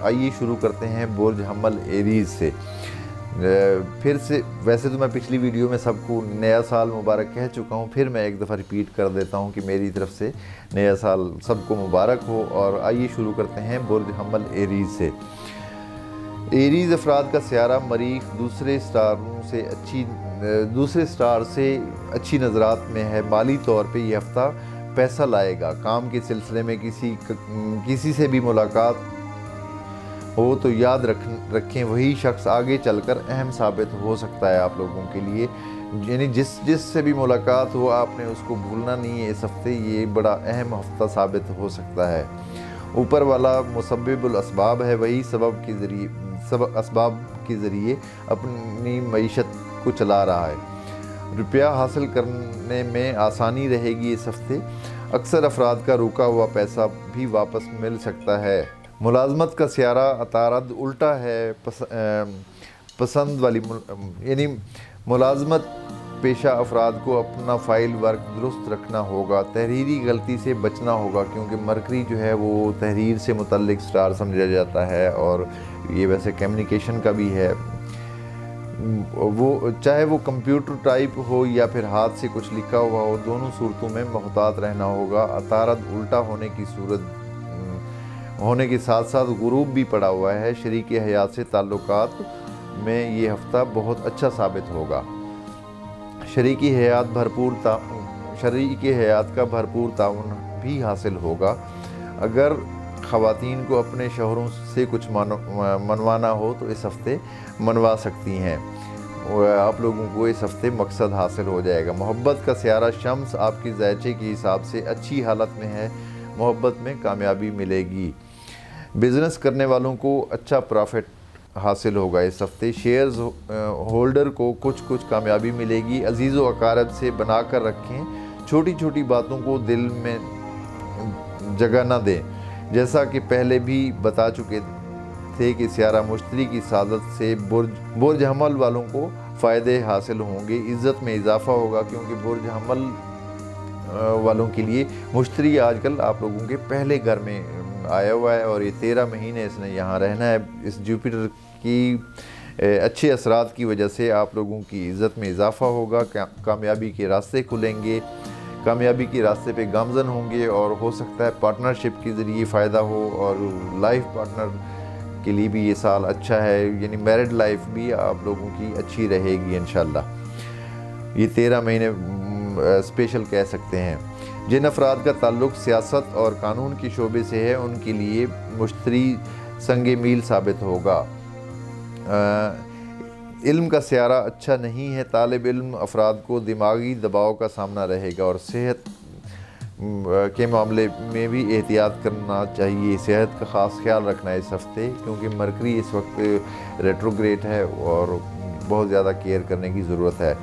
आइए शुरू करते हैं बुर्ज हम्मल एरीज़ से। फिर से वैसे तो मैं पिछली वीडियो में सबको नया साल मुबारक कह चुका हूँ, फिर मैं एक दफ़ा रिपीट कर देता हूँ कि मेरी तरफ से नया साल सबको मुबारक हो। और आइए शुरू करते हैं बुर्ज हम्मल एरीज़ से। एरीज़ अफराद का सियारा मरीख दूसरे स्टार से अच्छी नज़रात में है। माली तौर पे ये हफ़्ता पैसा लाएगा। काम के सिलसिले में किसी से भी मुलाकात हो तो याद रखें वही शख्स आगे चलकर अहम साबित हो सकता है आप लोगों के लिए। यानी जिससे भी मुलाकात हो आपने उसको भूलना नहीं है इस हफ्ते, ये बड़ा अहम हफ्ता साबित हो सकता है। ऊपर वाला मुसब्बिबुल असबाब है, वही सब असबाब के ज़रिए अपनी मईशत को चला रहा है। रुपया हासिल करने में आसानी रहेगी इस हफ्ते। अक्सर अफराद का रुका हुआ पैसा भी वापस मिल सकता है। मुलाजमत का सियारा अतारद उल्टा है। पसंद वाली यानी मुलाजमत पेशा अफराद को अपना फ़ाइल वर्क दुरुस्त रखना होगा। तहरीरी गलती से बचना होगा, क्योंकि मरकरी जो है वो तहरीर से मुतल्लिक स्टार समझा जाता है और ये वैसे कम्युनिकेशन का भी है। वो चाहे वो कंप्यूटर टाइप हो या फिर हाथ से कुछ लिखा हुआ हो, दोनों सूरतों में मुहतात रहना होगा। अतारद उल्टा होने के साथ साथ गुरूब भी पड़ा हुआ है। शरीक हयात से ताल्लुकात में ये हफ़्ता बहुत अच्छा साबित होगा। शरीक हयात का भरपूर ताउन भी हासिल होगा। अगर ख़वातीन को अपने शौहरों से कुछ मनवाना हो तो इस हफ़्ते मनवा सकती हैं। आप लोगों को इस हफ़्ते मकसद हासिल हो जाएगा। मोहब्बत का सियारा शम्स आपकी ज़ायचे के हिसाब से अच्छी हालत में है। मोहब्बत में कामयाबी मिलेगी। बिज़नेस करने वालों को अच्छा प्रॉफिट हासिल होगा इस हफ़्ते। शेयर्स होल्डर को कुछ कामयाबी मिलेगी। अजीज़ व अकारब से बना कर रखें। छोटी छोटी बातों को दिल में जगह न दें। जैसा कि पहले भी बता चुके थे कि सियारा मुश्तरी की सादत से बुर्ज हम्मल वालों को फ़ायदे हासिल होंगे। इज़्ज़त में इजाफ़ा होगा, क्योंकि बुर्ज हम्मल वालों के लिए मुश्तरी आजकल आप लोगों के पहले घर में आया हुआ है और ये 13 महीने इसने यहाँ रहना है। इस जुपिटर की अच्छे असरात की वजह से आप लोगों की इज़्ज़त में इजाफ़ा होगा। कामयाबी के रास्ते खुलेंगे। कामयाबी के रास्ते पे गामज़न होंगे और हो सकता है पार्टनरशिप के ज़रिए फ़ायदा हो और लाइफ पार्टनर के लिए भी ये साल अच्छा है। यानी मैरिड लाइफ भी आप लोगों की अच्छी रहेगी इंशाल्लाह। ये 13 महीने स्पेशल कह सकते हैं। जिन अफराद का ताल्लुक़ सियासत और कानून के शोबे से है उनके लिए मुश्तरी संगे मील साबित होगा। इल्म का सियारा अच्छा नहीं है। तालिब इल्म अफराद को दिमागी दबाव का सामना रहेगा और सेहत के मामले में भी एहतियात करना चाहिए। सेहत का ख़ास ख्याल रखना है इस हफ़्ते, क्योंकि मरकरी इस वक्त रेट्रोग्रेड है और बहुत ज़्यादा केयर करने की ज़रूरत है।